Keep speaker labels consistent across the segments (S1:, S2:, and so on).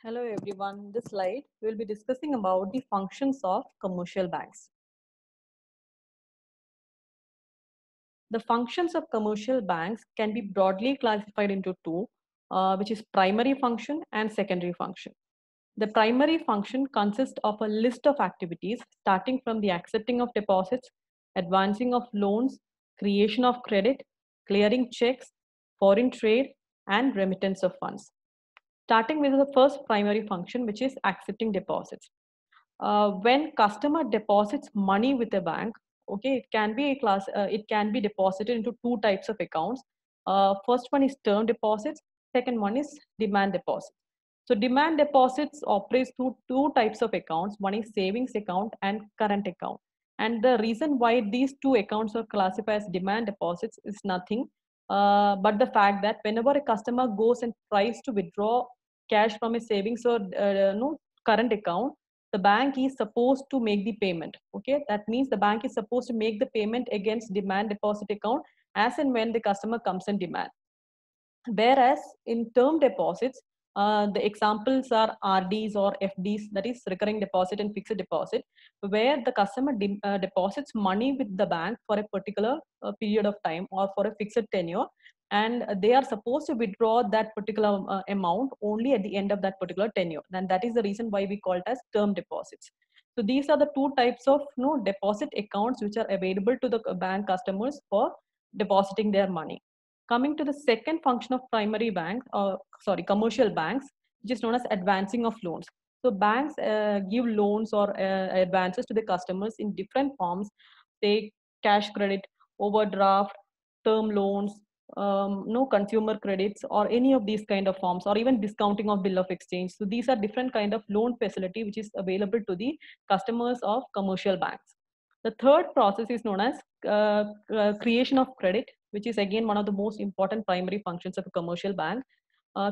S1: Hello everyone. This slide we will be discussing about the functions of commercial banks. The functions of commercial banks can be broadly classified into two, which is primary function and secondary function. The primary function consists of a list of activities starting from the accepting of deposits, advancing of loans, creation of credit, clearing checks, foreign trade, and remittance of funds. Starting with the first primary function, which is accepting deposits. When customer deposits money with a bank, okay, it can be deposited into two types of accounts. First one is term deposits, second one is demand deposits. So demand deposits operates through two types of accounts. One is savings account and current account. And the reason why these two accounts are classified as demand deposits is nothing but the fact that whenever a customer goes and tries to withdraw cash from a savings or no current account, the bank is supposed to make the payment. Okay, that means the bank is supposed to make the payment against demand deposit account as and when the customer comes and demand. Whereas in term deposits, the examples are RDs or FDs, that is recurring deposit and fixed deposit, where the customer deposits money with the bank for a particular period of time or for a fixed tenure, and they are supposed to withdraw that particular amount only at the end of that particular tenure. And that is the reason why we call it as term deposits. So these are the two types of deposit accounts which are available to the bank customers for depositing their money. Coming to the second function of primary banks, or sorry, commercial banks, which is known as advancing of loans. So banks give loans or advances to the customers in different forms, say cash credit, overdraft, term loans, no consumer credits, or any of these kind of forms, or even discounting of bill of exchange. So these are different kind of loan facility which is available to the customers of commercial banks. The third process is known as creation of credit, which is again one of the most important primary functions of a commercial bank.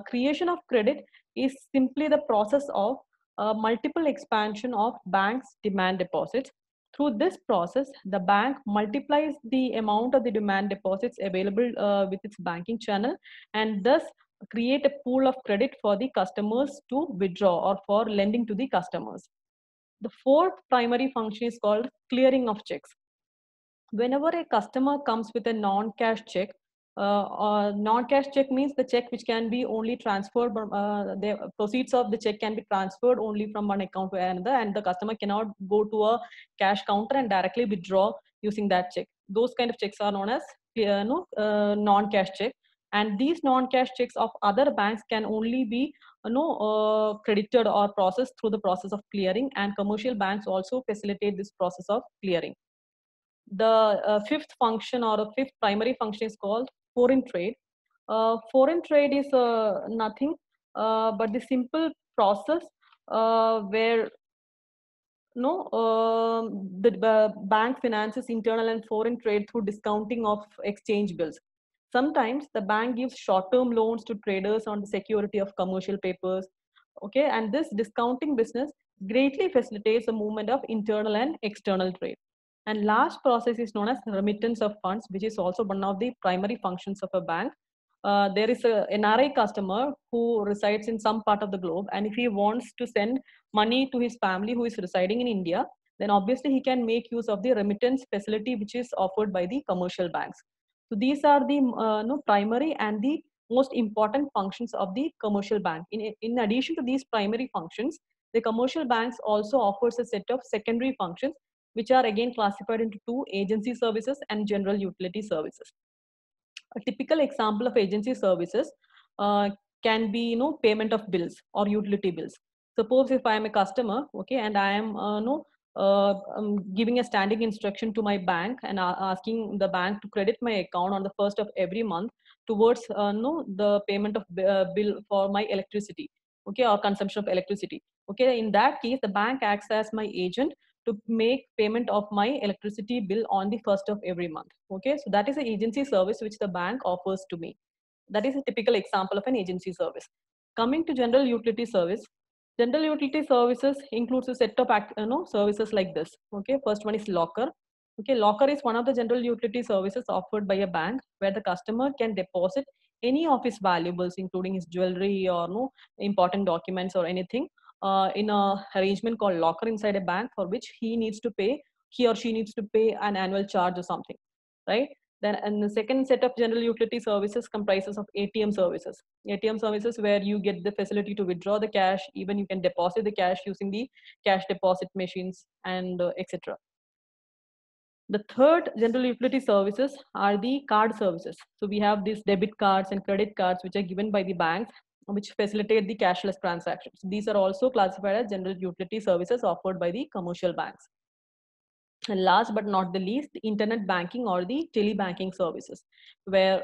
S1: Creation of credit is simply the process of multiple expansion of banks' demand deposits. Through this process, the bank multiplies the amount of the demand deposits available with its banking channel, and thus create a pool of credit for the customers to withdraw or for lending to the customers. The fourth primary function is called clearing of checks. Whenever a customer comes with a non-cash check, non-cash check means the check which can be only transferred, the proceeds of the check can be transferred only from one account to another, and the customer cannot go to a cash counter and directly withdraw using that check. Those kind of checks are known as non-cash check. And these non-cash checks of other banks can only be credited or processed through the process of clearing, and commercial banks also facilitate this process of clearing. The fifth function or a fifth primary function is called foreign trade. Foreign trade is nothing but the simple process where the bank finances internal and foreign trade through discounting of exchange bills. Sometimes the bank gives short-term loans to traders on the security of commercial papers. Okay, and this discounting business greatly facilitates the movement of internal and external trade. And last process is known as remittance of funds, which is also one of the primary functions of a bank. There is a NRI customer who resides in some part of the globe, and if he wants to send money to his family who is residing in India, then obviously he can make use of the remittance facility which is offered by the commercial banks. So these are the primary and the most important functions of the commercial bank. In addition to these primary functions, the commercial banks also offers a set of secondary functions, which are again classified into two: agency services and general utility services. A typical example of agency services can be payment of bills or utility bills. Suppose if I am a customer, okay, and I am giving a standing instruction to my bank and asking the bank to credit my account on the first of every month towards the payment of bill for my electricity, okay, or consumption of electricity. Okay, in that case, the bank acts as my agent to make payment of my electricity bill on the first of every month. Okay, so that is an agency service which the bank offers to me. That is a typical example of an agency service. Coming to general utility service, general utility services includes a set of services like this. Okay, first one is locker. Okay, locker is one of the general utility services offered by a bank where the customer can deposit any of his valuables, including his jewelry or no important documents or anything, in a arrangement called locker inside a bank, for which he or she needs to pay an annual charge or something, right? Then, and the second set of general utility services comprises of ATM services. ATM services where you get the facility to withdraw the cash, even you can deposit the cash using the cash deposit machines, and etc. The third general utility services are the card services. So we have these debit cards and credit cards which are given by the banks, which facilitate the cashless transactions. These are also classified as general utility services offered by the commercial banks. And last but not the least, the internet banking or the telebanking services, where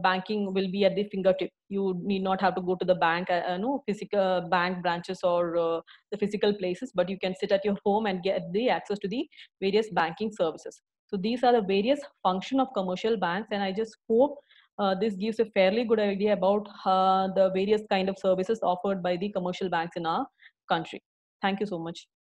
S1: banking will be at the fingertip. You need not have to go to the bank, no physical bank branches or the physical places, but you can sit at your home and get the access to the various banking services. So these are the various function of commercial banks, and I just hope this gives a fairly good idea about the various kind of services offered by the commercial banks in our country. Thank you so much.